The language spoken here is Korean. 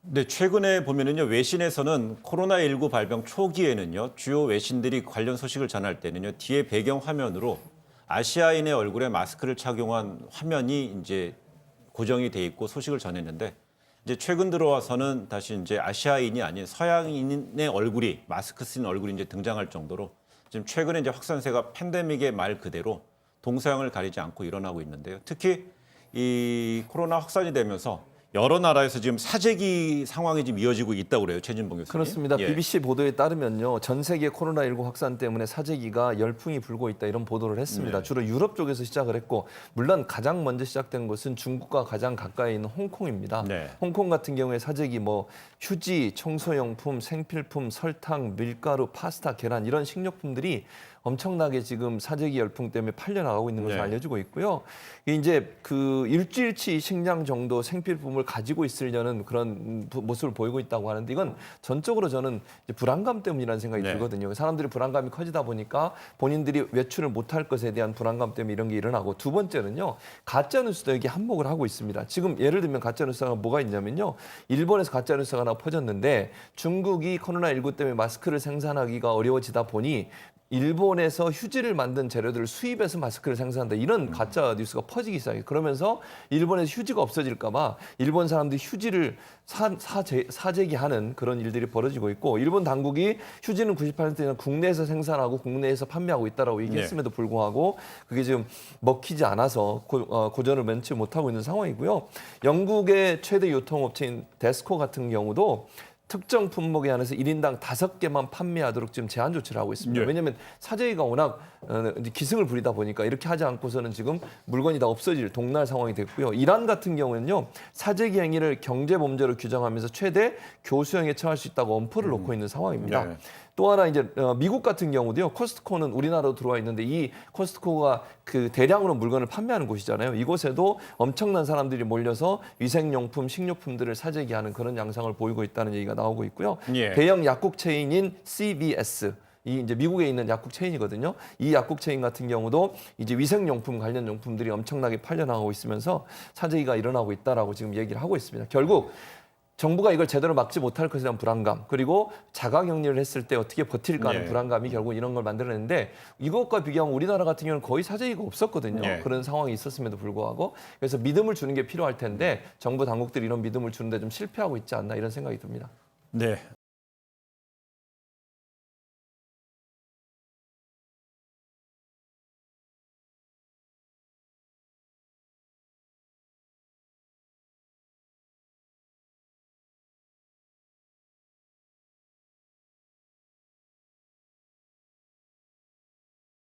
네, 최근에 보면은요, 외신에서는 코로나19 발병 초기에는요, 주요 외신들이 관련 소식을 전할 때는요, 뒤에 배경 화면으로 아시아인의 얼굴에 마스크를 착용한 화면이 이제 고정이 돼 있고 소식을 전했는데, 이제 최근 들어와서는 다시 이제 아시아인이 아닌 서양인의 얼굴이 마스크 쓴 얼굴이 이제 등장할 정도로 지금 최근에 이제 확산세가 팬데믹의 말 그대로 동서양을 가리지 않고 일어나고 있는데요. 특히 이 코로나 확산이 되면서 여러 나라에서 지금 사재기 상황이 지금 이어지고 있다고 그래요. 최진봉 교수님. 그렇습니다. 예. BBC 보도에 따르면요. 전 세계 코로나19 확산 때문에 사재기가 열풍이 불고 있다 이런 보도를 했습니다. 네. 주로 유럽 쪽에서 시작을 했고 물론 가장 먼저 시작된 곳은 중국과 가장 가까이 있는 홍콩입니다. 네. 홍콩 같은 경우에 사재기 뭐 휴지, 청소용품, 생필품, 설탕, 밀가루, 파스타, 계란 이런 식료품들이 엄청나게 지금 사재기 열풍 때문에 팔려나가고 있는 것으로 네. 알려지고 있고요. 이제 그 일주일치 식량 정도 생필품을 가지고 있으려는 그런 모습을 보이고 있다고 하는데 이건 전적으로 저는 이제 불안감 때문이라는 생각이 네. 들거든요. 사람들이 불안감이 커지다 보니까 본인들이 외출을 못할 것에 대한 불안감 때문에 이런 게 일어나고 두 번째는요. 가짜뉴스도 여기 한몫을 하고 있습니다. 지금 예를 들면 가짜뉴스가 뭐가 있냐면요. 일본에서 가짜뉴스가 하나 퍼졌는데 중국이 코로나19 때문에 마스크를 생산하기가 어려워지다 보니 일본에서 휴지를 만든 재료들을 수입해서 마스크를 생산한다. 이런 가짜 뉴스가 퍼지기 시작해요. 그러면서 일본에서 휴지가 없어질까 봐 일본 사람들이 휴지를 사재기하는 그런 일들이 벌어지고 있고 일본 당국이 휴지는 98%는 국내에서 생산하고 국내에서 판매하고 있다라고 얘기했음에도 불구하고 그게 지금 먹히지 않아서 고전을 면치 못하고 있는 상황이고요. 영국의 최대 유통업체인 데스코 같은 경우도 특정 품목에 한해서 1인당 5개만 판매하도록 지금 제한 조치를 하고 있습니다. 예. 왜냐하면 사재기가 워낙 이제 기승을 부리다 보니까 이렇게 하지 않고서는 지금 물건이 다 없어질 동날 상황이 됐고요. 이란 같은 경우는요. 사재기 행위를 경제범죄로 규정하면서 최대 교수형에 처할 수 있다고 엄포를 놓고 있는 상황입니다. 네. 또 하나 이제 미국 같은 경우도요. 코스트코는 우리나라로 들어와 있는데 이 코스트코가 그 대량으로 물건을 판매하는 곳이잖아요. 이곳에도 엄청난 사람들이 몰려서 위생용품, 식료품들을 사재기하는 그런 양상을 보이고 있다는 얘기가 나오고 있고요. 예. 대형 약국 체인인 CVS 이 이제 미국에 있는 약국 체인이거든요. 이 약국 체인 같은 경우도 이제 위생용품 관련 용품들이 엄청나게 팔려나가고 있으면서 사재기가 일어나고 있다라고 지금 얘기를 하고 있습니다. 결국 정부가 이걸 제대로 막지 못할 것에 대한 불안감 그리고 자가격리를 했을 때 어떻게 버틸까 하는 예. 불안감이 결국 이런 걸 만들어냈는데 이것과 비교하면 우리나라 같은 경우는 거의 사재기가 없었거든요. 예. 그런 상황이 있었음에도 불구하고 그래서 믿음을 주는 게 필요할 텐데 정부 당국들이 이런 믿음을 주는데 좀 실패하고 있지 않나 이런 생각이 듭니다. 네.